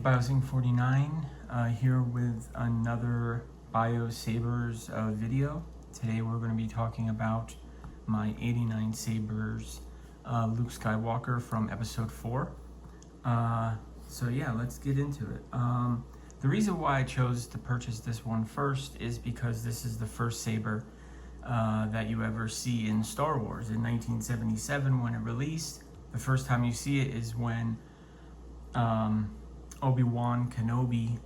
Biosync49 here with another Sabers video. Today we're going to be talking about my 89Sabers Luke Skywalker from episode 4. So yeah, let's get into it. The reason why I chose to purchase this one first is because this is the first saber that you ever see in Star Wars. In 1977 when it released, the first time you see it is when Obi-Wan Kenobi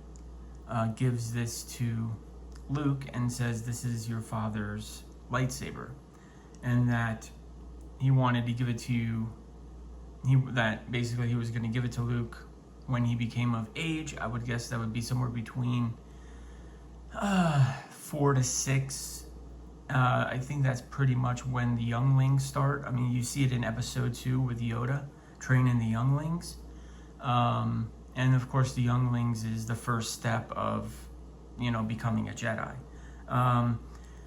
gives this to Luke and says, "This is your father's lightsaber," and that he wanted to give it to you. That basically he was going to give it to Luke when he became of age. I would guess that would be somewhere between 4 to 6. I think that's pretty much when the younglings start. I mean, you see it in episode 2 with Yoda training the younglings. And of course the younglings is the first step of, becoming a Jedi.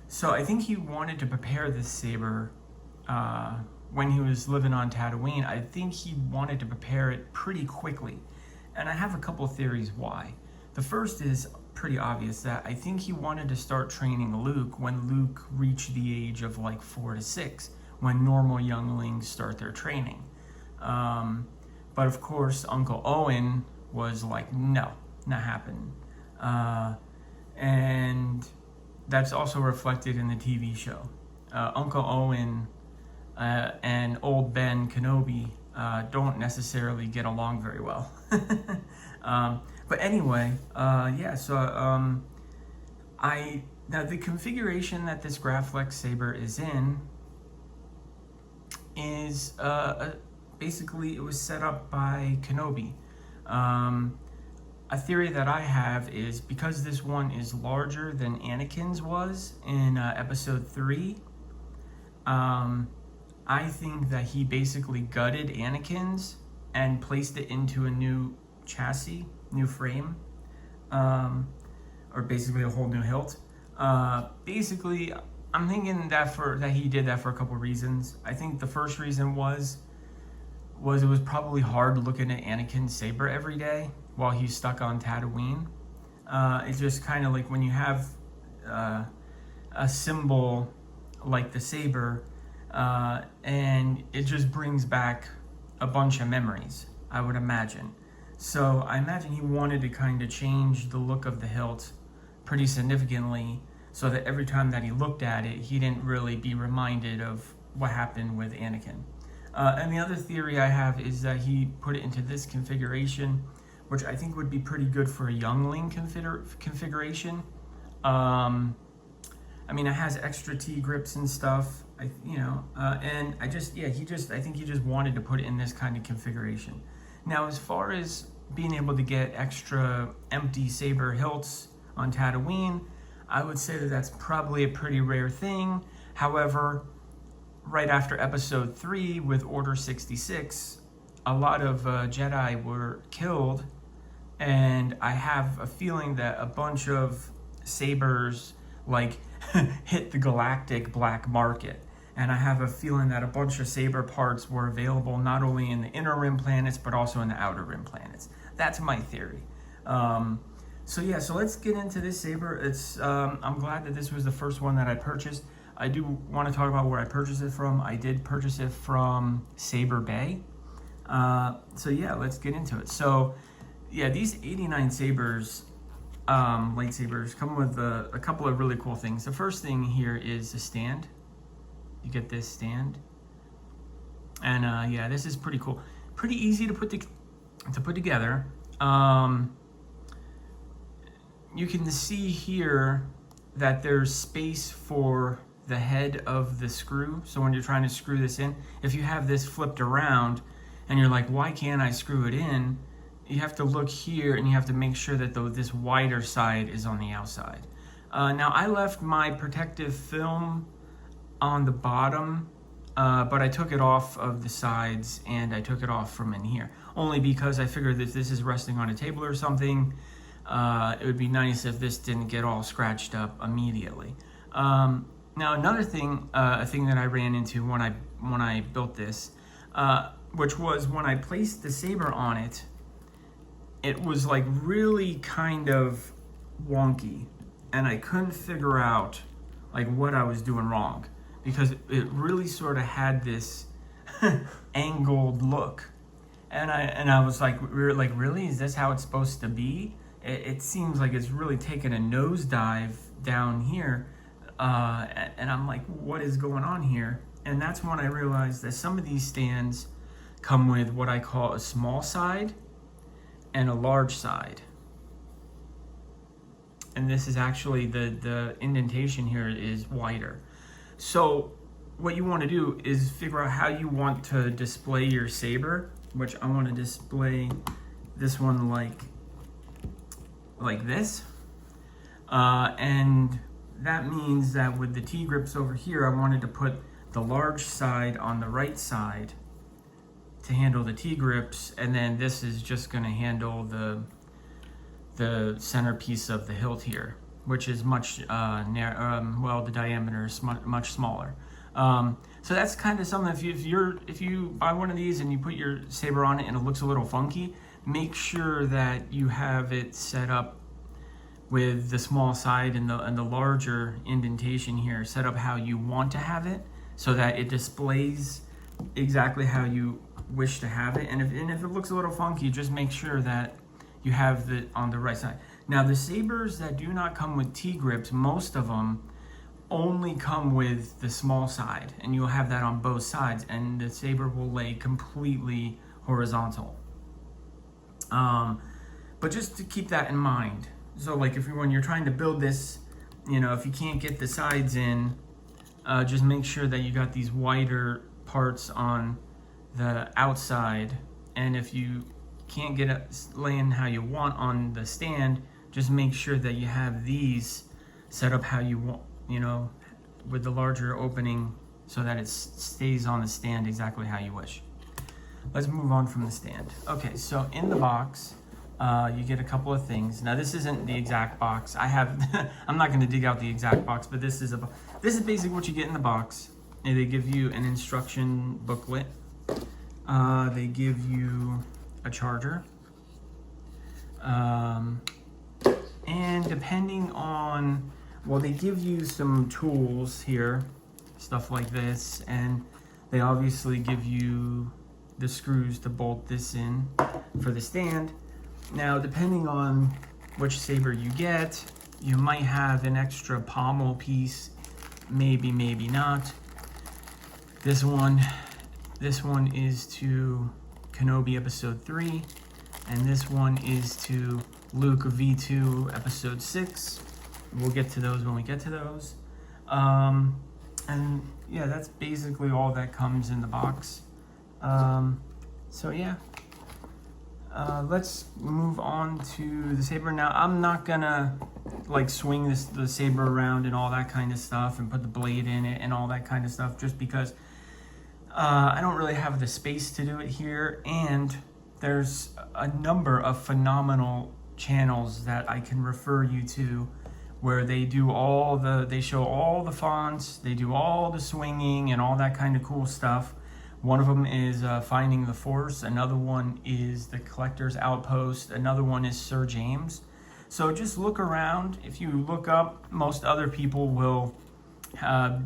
So I think he wanted to prepare this saber when he was living on Tatooine. I think he wanted to prepare it pretty quickly. And I have a couple of theories why. The first is pretty obvious, that I think he wanted to start training Luke when Luke reached the age of like 4 to 6, when normal younglings start their training. But of course, Uncle Owen was like, no, not happening. And that's also reflected in the TV show. Uncle Owen and old Ben Kenobi don't necessarily get along very well. But anyway, now the configuration that this Graflex saber is in is basically it was set up by Kenobi. A theory that I have is because this one is larger than Anakin's was in episode 3, I think that he basically gutted Anakin's and placed it into a new chassis, new frame, or basically a whole new hilt. Basically, I'm thinking that he did that for a couple reasons. I think the first reason was it was probably hard looking at Anakin's saber every day while he's stuck on Tatooine. It's just kind of like when you have a symbol like the saber, and it just brings back a bunch of memories, I would imagine. So I imagine he wanted to kind of change the look of the hilt pretty significantly so that every time that he looked at it, he didn't really be reminded of what happened with Anakin. And the other theory I have is that he put it into this configuration, which I think would be pretty good for a youngling configuration. I mean, it has extra T-grips and stuff, and I think he just wanted to put it in this kind of configuration. Now, as far as being able to get extra empty saber hilts on Tatooine, I would say that that's probably a pretty rare thing. However, right after episode 3 with Order 66, a lot of Jedi were killed, and I have a feeling that a bunch of sabers hit the galactic black market. And I have a feeling that a bunch of saber parts were available not only in the inner rim planets, but also in the outer rim planets. That's my theory. So let's get into this saber. I'm glad that this was the first one that I purchased. I do want to talk about where I purchased it from. I did purchase it from Saber Bay. Let's get into it. So yeah, these 89Sabers lightsabers come with a couple of really cool things. The first thing here is the stand. You get this stand, and this is pretty cool. Pretty easy to put together. You can see here that there's space for the head of the screw. So when you're trying to screw this in, if you have this flipped around and you're like, why can't I screw it in? You have to look here and you have to make sure that this wider side is on the outside. Now I left my protective film on the bottom, but I took it off of the sides and I took it off from in here, only because I figured that this is resting on a table or something. It would be nice if this didn't get all scratched up immediately. Now another thing, a thing that I ran into when I built this, which was when I placed the saber on it, it was like really kind of wonky, and I couldn't figure out like what I was doing wrong, because it really sort of had this angled look, and I was like, really, is this how it's supposed to be? It seems like it's really taken a nosedive down here, and I'm like, what is going on here? And that's when I realized that some of these stands come with what I call a small side and a large side. And this is actually, the indentation here is wider. So what you want to do is figure out how you want to display your saber, which I want to display this one like this. And that means that with the T-grips over here, I wanted to put the large side on the right side to handle the T-grips, and then this is just going to handle the centerpiece of the hilt here, which is much the diameter is much smaller. So that's kind of something. If you buy one of these and you put your saber on it and it looks a little funky, make sure that you have it set up with the small side and the larger indentation here set up how you want to have it, so that it displays exactly how you wish to have it. And if it looks a little funky, just make sure that you have it on the right side. Now, the sabers that do not come with T-grips, most of them only come with the small side, and you'll have that on both sides, and the saber will lay completely horizontal. But just to keep that in mind. So like when you're trying to build this, if you can't get the sides in, just make sure that you got these wider parts on the outside. And if you can't get it laying how you want on the stand, just make sure that you have these set up how you want, with the larger opening, so that it stays on the stand exactly how you wish. Let's move on from the stand. Okay, so in the box, you get a couple of things. Now, this isn't the exact box. I'm not going to dig out the exact box, but this is basically what you get in the box. And they give you an instruction booklet. They give you a charger. And depending on, they give you some tools here, stuff like this, and they obviously give you the screws to bolt this in for the stand. Now, depending on which saber you get, you might have an extra pommel piece, maybe not. This one is to Kenobi Episode 3, and this one is to Luke V2 Episode 6. We'll get to those when we get to those. And yeah, that's basically all that comes in the box. So yeah. Let's move on to the saber. Now, I'm not gonna swing the saber around and all that kind of stuff and put the blade in it and all that kind of stuff, just because I don't really have the space to do it here, and there's a number of phenomenal channels that I can refer you to where they do they show all the fonts, they do all the swinging and all that kind of cool stuff. One of them is Finding the Force. Another one is The Collector's Outpost. Another one is Sir James. So just look around. If you look up, most other people will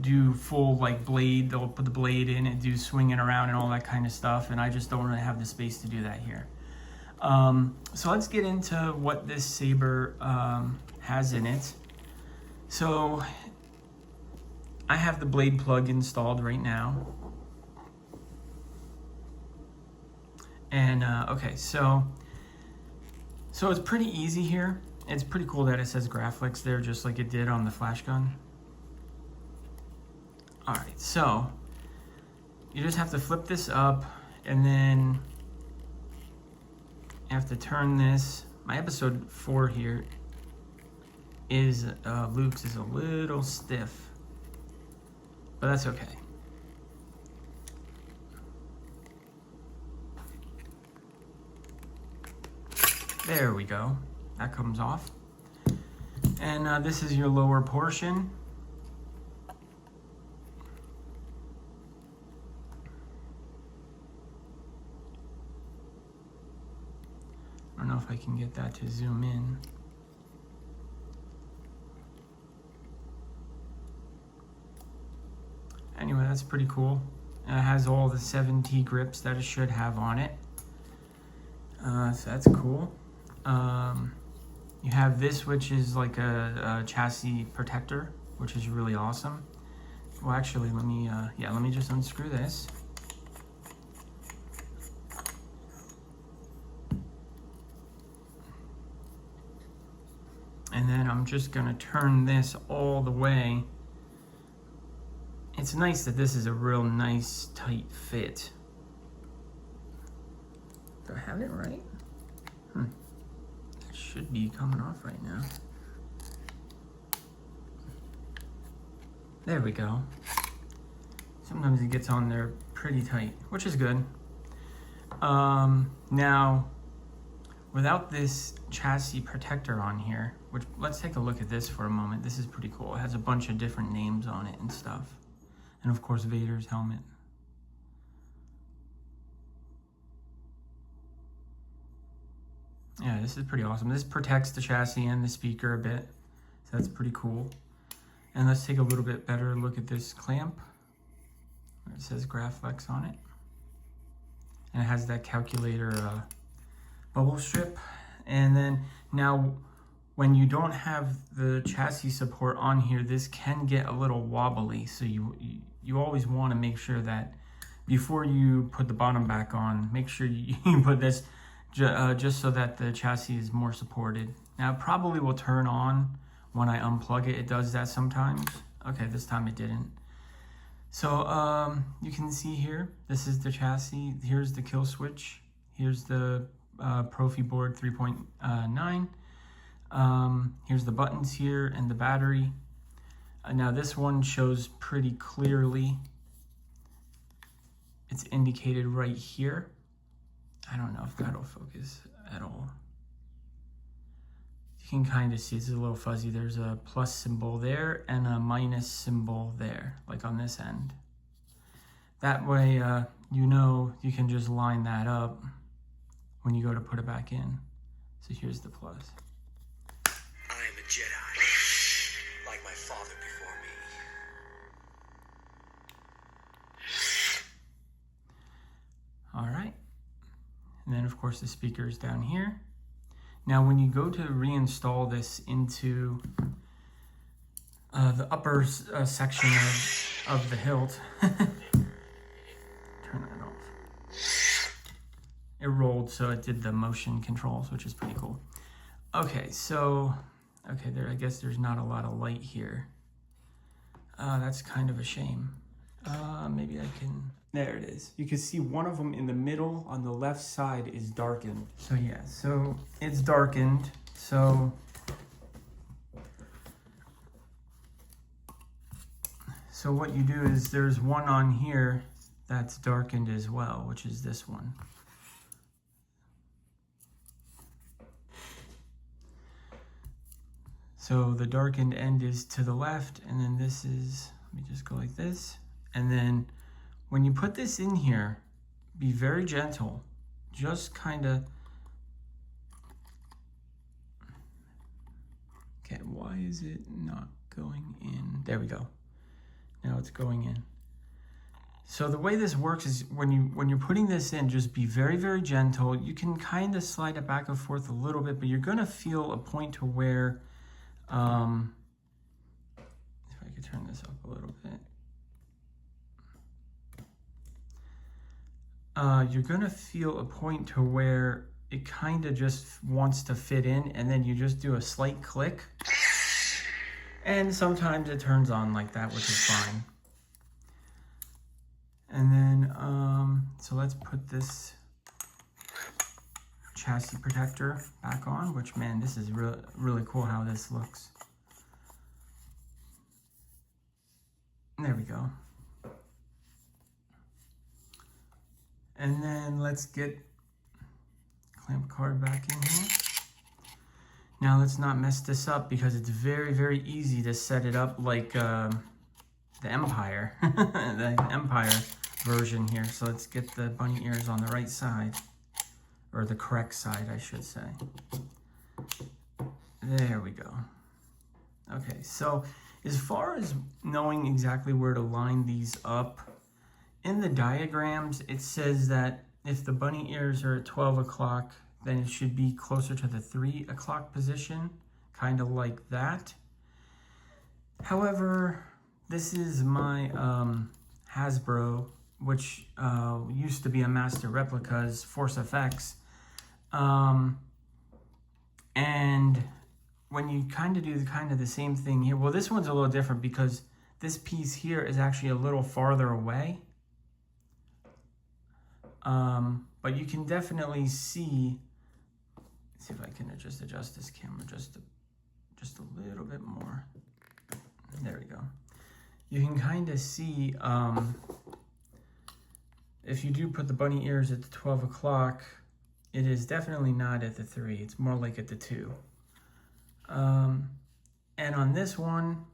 do full blade. They'll put the blade in and do swinging around and all that kind of stuff. And I just don't really have the space to do that here. So let's get into what this saber has in it. So I have the blade plug installed right now. And okay, so it's pretty easy here. It's pretty cool that it says graphics there, just like it did on the flash gun. All right, so you just have to flip this up, and then you have to turn this. My episode 4 here is Luke's is a little stiff, but that's okay. There we go. That comes off. And this is your lower portion. I don't know if I can get that to zoom in. Anyway, that's pretty cool. And it has all the 7T grips that it should have on it. So that's cool. You have this, which is like a chassis protector, which is really awesome. Well, actually, let me just unscrew this. And then I'm just gonna turn this all the way. It's nice that this is a real nice, tight fit. Do I have it right? It should be coming off right now. There we go. Sometimes it gets on there pretty tight, which is good. Now, without this chassis protector on here, which let's take a look at this for a moment. This is pretty cool. It has a bunch of different names on it and stuff. And of course, Vader's helmet. Yeah, this is pretty awesome. This protects the chassis and the speaker a bit. So that's pretty cool. And let's take a little bit better look at this clamp. It says Graflex on it. And it has that calculator bubble strip. And then now, when you don't have the chassis support on here, this can get a little wobbly. So you always want to make sure that before you put the bottom back on, make sure you put this just so that the chassis is more supported. Now it probably will turn on when I unplug it. It does that sometimes. Okay, this time it didn't. So you can see here, this is the chassis. Here's the kill switch. Here's the Profi board 3.9. Here's the buttons here and the battery. Now this one shows pretty clearly. It's indicated right here. I don't know if that'll focus at all. You can kind of see it's a little fuzzy. There's a plus symbol there and a minus symbol there, like on this end. That way, you know, you can just line that up when you go to put it back in. So here's the plus. I am a Jedi, like my father before me. All right. And then of course the speaker is down here. Now when you go to reinstall this into the upper section of the hilt, turn that off. It rolled, so it did the motion controls, which is pretty cool. Okay, so, okay, there. I guess there's not a lot of light here. That's kind of a shame. Maybe I can, there it is. You can see one of them in the middle on the left side is darkened. So yeah, so it's darkened. So what you do is there's one on here that's darkened as well, which is this one. So the darkened end is to the left, and then this is, let me just go like this. And then when you put this in here, be very gentle. Just kind of, okay, why is it not going in? There we go. Now it's going in. So the way this works is when you're putting this in, just be very, very gentle. You can kind of slide it back and forth a little bit, but you're gonna feel a point to where, if I could turn this up a little bit. You're gonna feel a point to where it kind of just wants to fit in, and then you just do a slight click. And sometimes it turns on like that, which is fine. And then, so let's put this chassis protector back on, which, man, this is really cool how this looks. There we go. And then let's get clamp card back in here. Now let's not mess this up because it's very, very easy to set it up like the Empire, the Empire version here. So let's get the bunny ears on the right side, or the correct side, I should say. There we go. Okay, so as far as knowing exactly where to line these up, in the diagrams, it says that if the bunny ears are at 12 o'clock, then it should be closer to the 3 o'clock position, kind of like that. However, this is my Hasbro, which used to be a Master Replicas Force FX. And when you kind of do the same thing here, well, this one's a little different because this piece here is actually a little farther away. But you can definitely see, let's see if I can just adjust this camera just a little bit more. There we go. You can kind of see, if you do put the bunny ears at the 12 o'clock, it is definitely not at the 3. It's more like at the 2. And on this one,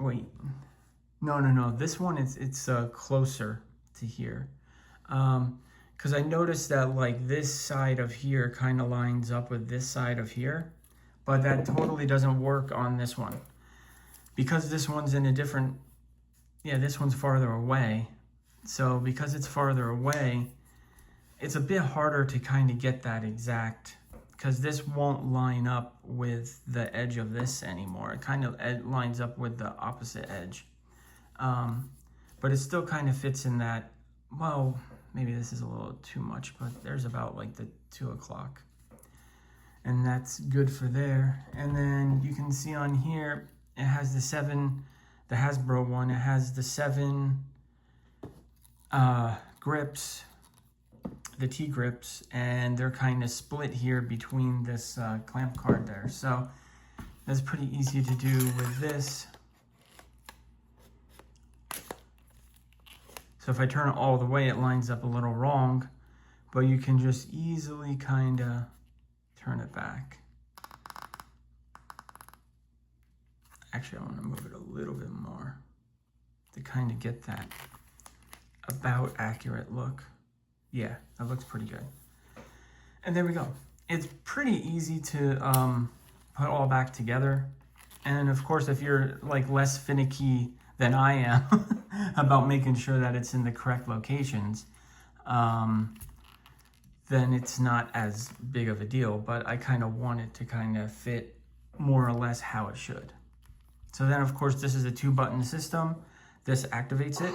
wait, no. This one it's closer to here, because I noticed that like this side of here kind of lines up with this side of here, but that totally doesn't work on this one because this one's in a different. Yeah, this one's farther away. So because it's farther away, it's a bit harder to kind of get that exact, because this won't line up with the edge of this anymore. It kind of lines up with the opposite edge. But it still kind of fits in that, well, maybe this is a little too much, but there's about like the 2 o'clock. And that's good for there. And then you can see on here, it has the 7, the Hasbro one, it has the 7 grips, the T grips, and they're kind of split here between this clamp card there. So that's pretty easy to do with this. So if I turn it all the way, it lines up a little wrong, but you can just easily kind of turn it back. Actually, I want to move it a little bit more to kind of get that about accurate look. Yeah, that looks pretty good. And there we go. It's pretty easy to put all back together. And of course, if you're like less finicky than I am about making sure that it's in the correct locations, then it's not as big of a deal. But I kind of want it to kind of fit more or less how it should. So then, of course, this is a 2-button system. This activates it.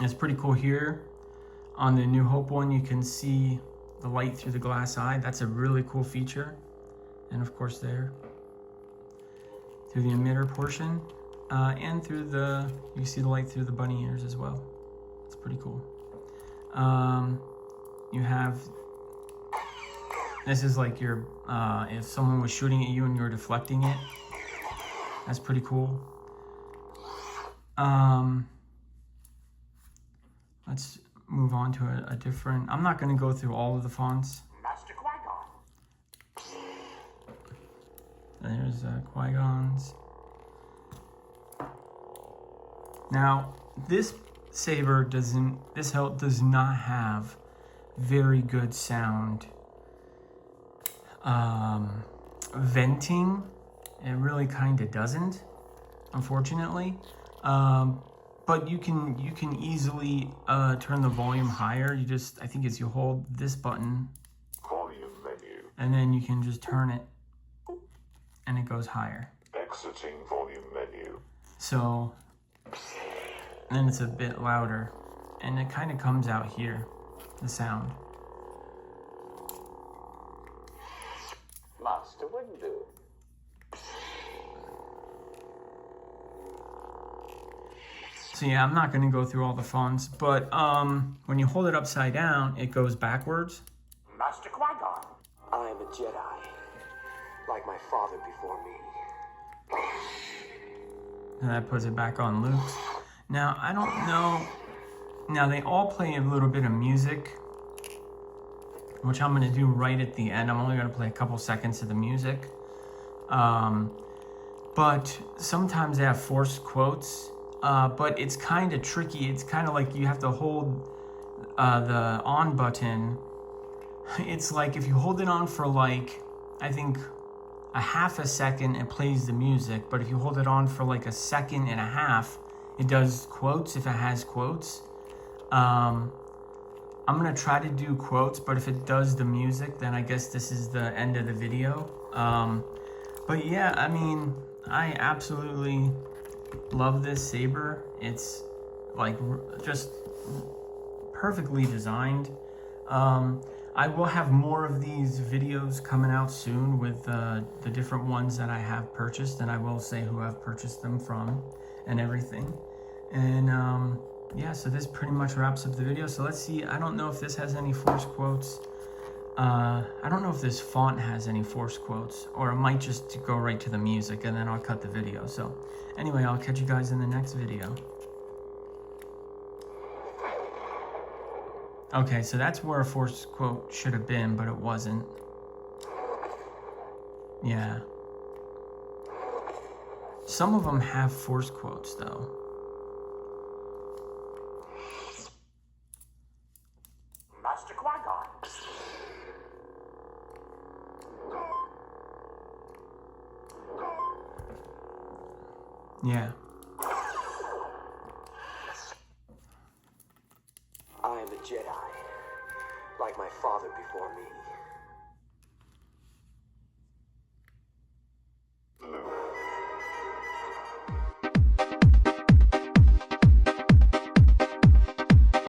It's pretty cool here. On the New Hope one, you can see the light through the glass eye. That's a really cool feature. And of course there, through the emitter portion, and through the, you see the light through the bunny ears as well. It's pretty cool. You have, this is like your, if someone was shooting at you and you were deflecting it, that's pretty cool. Let's move on to a different, I'm not going to go through all of the fonts. Master Qui-Gon. There's Qui-Gon's. Now, this saber does not have very good sound venting. It really kind of doesn't, unfortunately. But you can easily turn the volume higher. You just, I think it's you hold this button, Volume menu. and then you can just turn it, and it goes higher. Exiting volume menu. So then it's a bit louder, and it kind of comes out here, the sound. Master window. So yeah, I'm not going to go through all the fonts, but when you hold it upside down, it goes backwards. Master Qui-Gon. I am a Jedi, like my father before me. And that puts it back on Luke's. Now, I don't know. Now, they all play a little bit of music, which I'm going to do right at the end. I'm only going to play a couple seconds of the music. But sometimes they have forced quotes. But it's kind of tricky. It's kind of like you have to hold the on button, it's like if you hold it on for like, I think a half a second, it plays the music. But if you hold it on for like a second and a half, it does quotes if it has quotes. I'm gonna try to do quotes, but if it does the music, then I guess this is the end of the video. But yeah, I mean, I absolutely love this saber. It's like just perfectly designed. I will have more of these videos coming out soon with the different ones that I have purchased, and I will say who I've purchased them from and everything. And yeah, so this pretty much wraps up the video. So let's see, I don't know if this has any force quotes. I don't know if this font has any force quotes, or it might just go right to the music and then I'll cut the video. So anyway, I'll catch you guys in the next video. Okay, so that's where a force quote should have been, but it wasn't. Yeah. Some of them have force quotes though. Master Qui-Gon. Yeah. I am a Jedi, like my father before me.